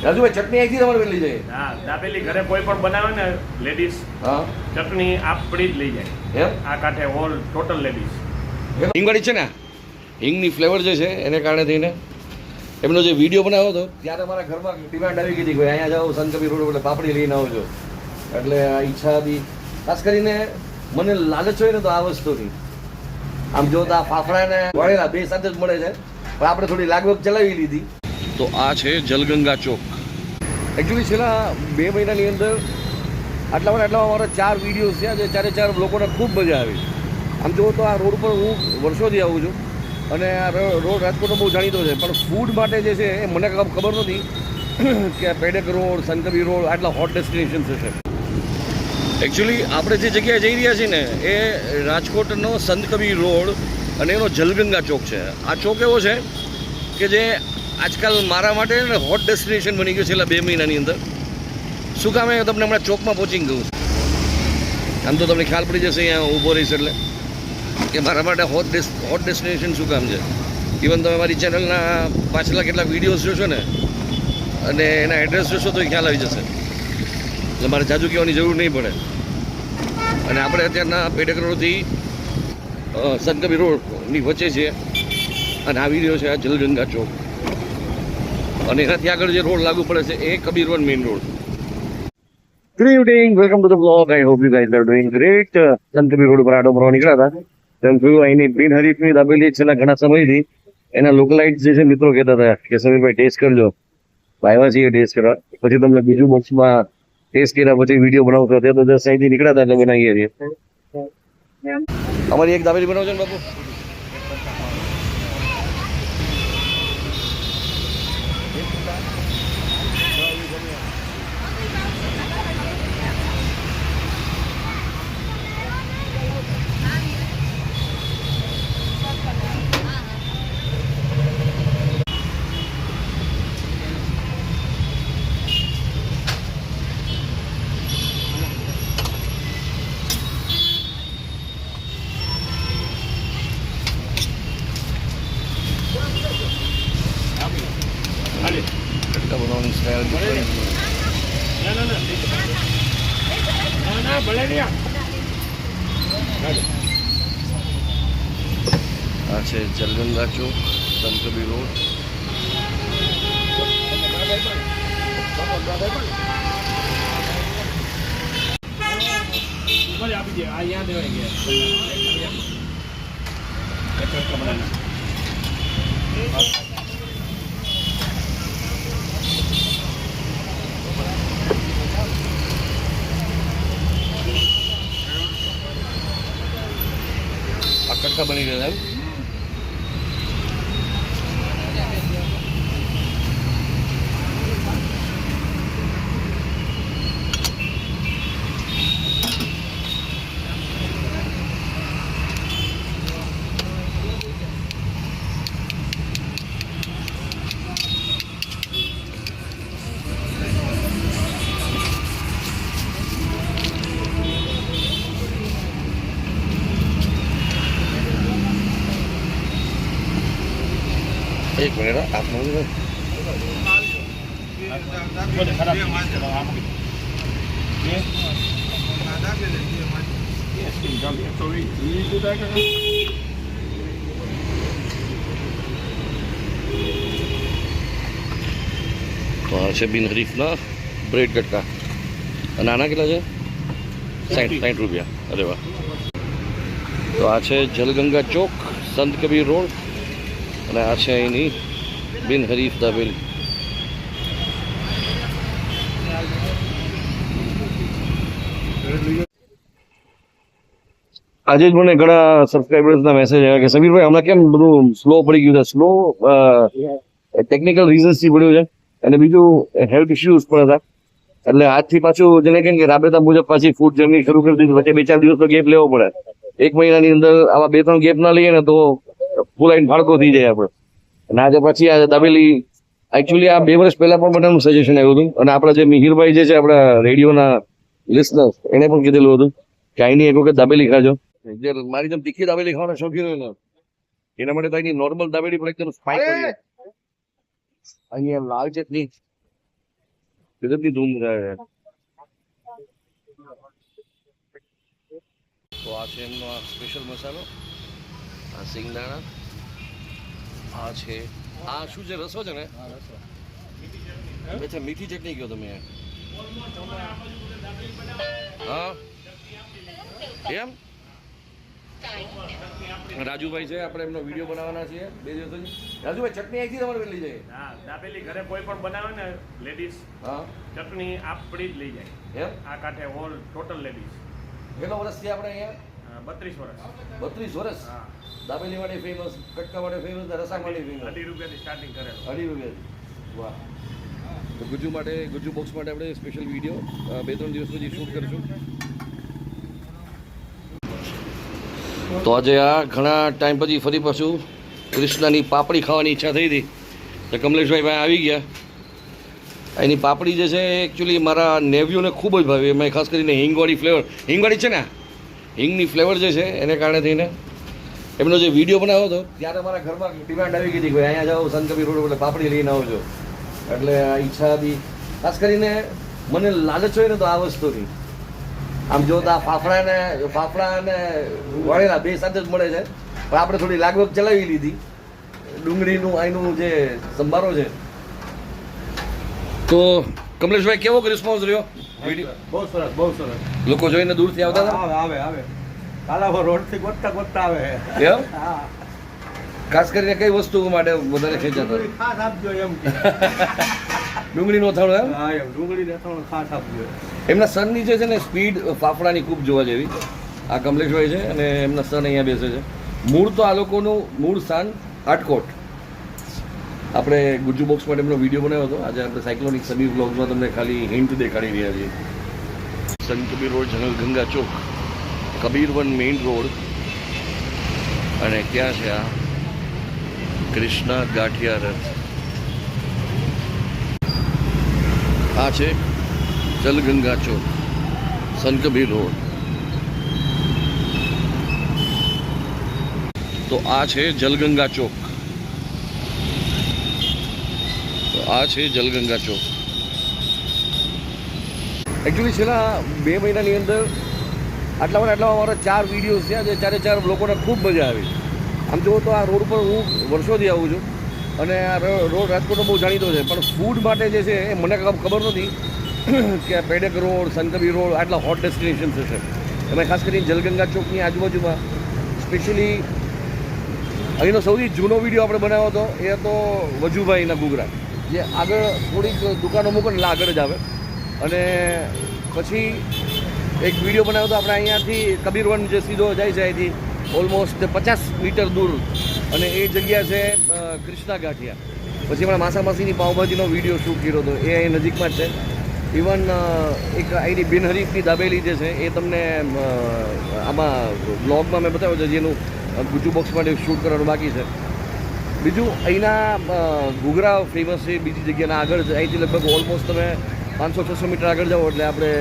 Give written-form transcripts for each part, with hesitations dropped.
રાજુભાઈ ચટણી અહીંથી તમારે લઈ જાય? હા, દાબેલી ઘરે કોઈ પણ બનાવે ને લેડીઝ, હા, ચટણી આપણી જ લઈ જાય. એમ આ કાંઠે ઓલ ટોટલ લેડીઝ. હિંગવાળી છે ને, હિંગની ફ્લેવર જે છે એને કારણે થઈને એમનો જે વિડીયો બનાવ્યો હતો ત્યારે મારા ઘરમાં ડિમાન્ડ આવી ગઈ હતી કે અહીંયા જાઓ સંત કબીર રોડ એટલે પાપડી લઈને આવજો. એટલે આ ઈચ્છા હતી. ખાસ કરીને મને લાલચ હોય ને તો આ વસ્તુની. આમ જો તો આ ફાફડા ને વળેલા બે સાથે જ મળે છે, પણ આપણે થોડી લાગવગ ચલાવી લીધી. તો આ છે જલગંગા ચોક. એકચ્યુઅલી છેલ્લા 2 મહિનાની અંદર આટલા મારા 4 વિડીયોઝ થયા જે ચારે લોકોને ખૂબ મજા આવી. આમ જુઓ તો આ રોડ પર હું વર્ષોથી આવું છું અને આ રોડ રાજકોટનો બહુ જાણીતો છે, પણ ફૂડ માટે જે છે એ મને ખબર નહોતી કે પેડેક રોડ, સંત કબીર રોડ આટલા હોટ ડેસ્ટિનેશન છે. એકચ્યુઅલી આપણે જે જગ્યાએ જઈ રહ્યા છીએ ને એ રાજકોટનો સંત કબીર રોડ અને એનો જલગંગા ચોક છે. આ ચોક એવો છે કે જે આજકાલ મારા માટે હોટ ડેસ્ટિનેશન બની ગયું છેલ્લા 2 મહિનાની અંદર. શું કામ એ તમને હમણાં ચોકમાં પહોંચી ગયું. આમ તો તમને ખ્યાલ પડી જશે અહીંયા ઊભો રહીશ એટલે કે મારા માટે હોટ ડેસ્ટિનેશન શું કામ છે. ઇવન તમે મારી ચેનલના પાછલા કેટલાક વિડીયોઝ જોશો ને અને એના એડ્રેસ જોશો તો ખ્યાલ આવી જશે. એટલે મારે જાજુ કહેવાની જરૂર નહીં પડે. અને આપણે અત્યારના પેડેક રોડથી સંત કબીર રોડની વચ્ચે છે અને આ વિડીયો છે આ જલગંગા ચોક અને એનાથી આગળ જે રોડ લાગુ પડે છે એ Kabirvan main road. Good evening, welcome to the vlog. I hope you guys are doing great. સંત કબીર રોડ પર આડો ભરવા નીકળ્યા હતા. તેમ જોયું અહીંની બિનહરીફની દાબેલી છેલ્લા ઘણા સમયથી એના લોકલાઇટ જે છે મિત્રો કહેતા હતા કે સમીરભાઈ ટેસ્ટ કરજો. આવ્યા છીએ ટેસ્ટ કરવા, પછી તમને બીજું બોક્સમાં ટેસ્ટ કર્યા પછી વિડીયો બનાવતો તે તો 10 અહીંથી નીકળ્યા હતા એટલે બનાવીએ છીએ. અમારી એક દાબેલી બનાવજો ને બાપુ. બનાવવાની સ્ટાઇલ આ છે જલગંગા ચોક, સંત કબીર રોડ. આ કટકા બની ગયા એમ. એક મિનિટ આપનું તો આ છે બિનહરીફના બ્રેડ કટકા અને આના કેટલા છે? 60 રૂપિયા. અરે વાહ. તો આ છે જલગંગા ચોક, સંત કબીર રોડ અને આ છે અહીંની બિનહરીફ દાબેલી. આજે જ મને ઘણા સબસ્ક્રાઈબર્સના મેસેજ આવ્યા કે સમીરભાઈ હમણાં કેમ બધું સ્લો પડી ગયું છે. સ્લો ટેકનિકલ રીઝન્સથી પડ્યું છે અને બીજું હેલ્થ ઇસ્યુઝ પણ હતા. એટલે આજથી પાછું જેને કેમ કે રાબેતા મુજબ પાછી ફૂડ જર્ની શરૂ કરી દીધી. વચ્ચે 2-4 દિવસનો ગેપ લેવો પડે. 1 મહિનાની અંદર આવા 2-3 ગેપ ના લઈએ ને તો ફૂલ આઈને ફાળકો થઈ જાય આપણે. અને આજે પછી આ દાબેલી એકચ્યુઅલી આ 2 વર્ષ પહેલા પણ મને સજેશન આવ્યું હતું અને આપણા જે મિહિરભાઈ જે છે આપણા રેડિયોના લિસનર્સ એને પણ કીધેલું હતું કે અહીંની એક વખત દાબેલી ખાજો. જે મારી જેમ તીખી દાબેલી ખાવાના શોખીન હોય ને એના માટે તો અહીંની નોર્મલ દાબેલી પણ એકદમ સ્પાઈસ હોય. અહીંયા લાલ ચટણી ગજબની ધૂમ મચાવે છે. તો આ છે એમનો આ સ્પેશિયલ મસાલો, આ સિંગદાણા, આ છે આ શું છે રસો છે ને? અચ્છા મીઠી ચટણી કહો તમે. હા એમ રાજુભાઈ છે, આપણે એમનો વિડીયો બનાવવાના છીએ 2 દિવસ પછી. રાજુભાઈ ચટણી અહીંથી તમારે લઈ જાય? હા, દાબેલી ઘરે કોઈ પણ બનાવે ને લેડીઝ, હા ચટણી આપણી જ લઈ જાય. એમ આ કાંઠે ઓલ ટોટલ લેડીઝ. કેટલા વર્ષથી આપણે અહીંયા? 32 વર્ષ. 32 વર્ષ. હા, દાબેલી માટે ફેમસ, કટકા માટે ફેમસ, રસા માટે ફેમસ. 2.5 રૂપિયાથી સ્ટાર્ટિંગ કરેલું. 2.5 રૂપિયાથી. વાહ. તો ગુજ્જુ માટે, ગુજ્જુ બોક્સ માટે આપણે સ્પેશિયલ વિડીયો 2-3 દિવસ પછી શૂટ કરીશું. તો આજે આ ઘણા ટાઈમ પછી ફરી પાછું કૃષ્ણની પાપડી ખાવાની ઈચ્છા થઈ હતી, તો કમલેશભાઈ ભાઈ આવી ગયા. એની પાપડી જે છે એકચ્યુઅલી મારા નેવ્યુને ખૂબ જ ભાવી. એમાં ખાસ કરીને હિંગવાળી ફ્લેવર, હિંગવાળી છે ને, હિંગની ફ્લેવર જે છે એને કારણે થઈને એમનો જે વિડીયો બનાવ્યો હતો ત્યારે મારા ઘરમાં ડિમાન્ડ આવી ગઈ હતી કે અહીંયા જાઓ સંત કબીર રોડ એટલે પાપડી લઈને આવજો. એટલે આ ઈચ્છા હતી. ખાસ કરીને મને લાલચ હોય ને તો આ વસ્તુની. આમ જો તો આ ફાફડા અને વળેલા બે સાથે જ મળે છે, પણ આપણે થોડી લાગવગ ચલાવી લીધી. ડુંગળીનું અહીંનું જે સંભારો છે. તો કમલેશભાઈ કેવો રિસ્પોન્સ રહ્યો વિડીયો? બહુ સરસ, બહુ સરસ. લોકો જોઈને દૂરથી આવતા હતા? આવે કાલાવર રોડ થી ગોતતા આવે. એમ હા, ખાસ કરીને કઈ વસ્તુ માટે વધારે ખેંચાતા? ડુંગળી ખાસ આપજો એમ. ડુંગળીનો અથાણું એમ? હા એમ, ડુંગળી ને થોડું ખાસ આપજો. એમના સનની જે છે ને સ્પીડ ફાફડાની ખૂબ જોવા જેવી. આ કમલેશભાઈ છે અને એમના સન અહીંયા બેસે છે. મૂળ તો આ લોકોનું મૂળ સ્થાન હાટકોટ. આપણે ગુજ્જુ બોક્સ માટે એમનો વિડીયો બનાવ્યો હતો. આજે આપણે સાયક્લોનિક સબી વ્લોગ્સમાં તમને ખાલી હિન્ટ દેખાડી રહ્યા છીએ. સંત કબીર રોડ, જનરલ ગંગા ચોક, કબીરવન મેઇન રોડ, અને ક્યાં છે આ કૃષ્ણા ગાંઠિયા રથ. આ છે જલગંગા ચોક, સંત કબીર રોડ. તો આ છે જલગંગા ચોક. આ છે જલગંગા ચોક. એકચ્યુઅલી છેલ્લા 2 મહિનાની અંદર આટલા મારા 4 વિડીયોઝ થયા, જે 4 લોકોને ખૂબ મજા આવી. આમ જુઓ તો આ રોડ પર હું વર્ષોથી આવું છું અને આ રોડ રાજકોટનો બહુ જાણીતો છે, પણ ફૂડ માટે જે છે એ મને ખબર નહોતી કે પેડક રોડ, સંત કબીર રોડ આટલા હોટ ડેસ્ટિનેશન છે. એમાં ખાસ કરીને જલગંગા ચોકની આજુબાજુમાં સ્પેશિયલી અહીંનો સૌથી જૂનો વિડીયો આપણે બનાવ્યો હતો એ હતો વજુભાઈના ઘૂઘરા, જે આગળ થોડીક દુકાનો મૂકો એટલે આગળ જ આવે. અને પછી એક વિડીયો બનાવ્યો હતો આપણે અહીંયાથી કબીરવન જે સીધો જાય છે અહીંથી ઓલમોસ્ટ 50 મીટર દૂર, અને એ જગ્યા છે કૃષ્ણા ગાંઠિયા. પછી હમણાં માસામાસીની પાવભાજીનો વિડીયો શૂટ કર્યો હતો, એ અહીં નજીકમાં જ છે. ઇવન એક અહીંની બિનહરીફની દાબેલી જે છે એ તમને આમાં બ્લોગમાં મેં બતાવ્યું છે, જેનું ગુજ્જુ બોક્સ માટે શૂટ કરવાનું બાકી છે. બીજું અહીંના ઘૂઘરા ફેમસ છે બીજી જગ્યાના આગળ છે. અહીંથી લગભગ ઓલમોસ્ટ તમે 500-600 મીટર આગળ જાઓ એટલે આપણે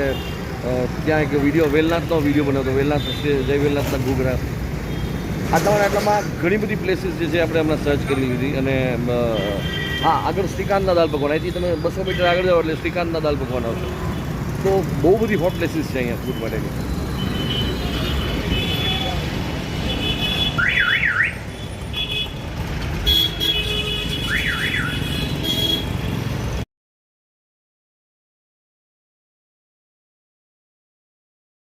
ત્યાં એક વિડીયો વેલનાથનો વિડીયો બનાવ્યો હતો, વેલનાથ જય વેલનાથના ઘૂઘરા. આટલામાં ઘણી બધી પ્લેસીસ જે છે આપણે હમણાં સર્ચ કરી લીધી. અને હા, આગળ શ્રીકાંતના દાલ પકવાન, અહીંથી તમે 200 મીટર આગળ જાઓ એટલે શ્રીકાંતના દાલ પકવાન આવશે. તો બહુ બધી હોટ પ્લેસીસ છે અહીંયા ફૂડ માટેની.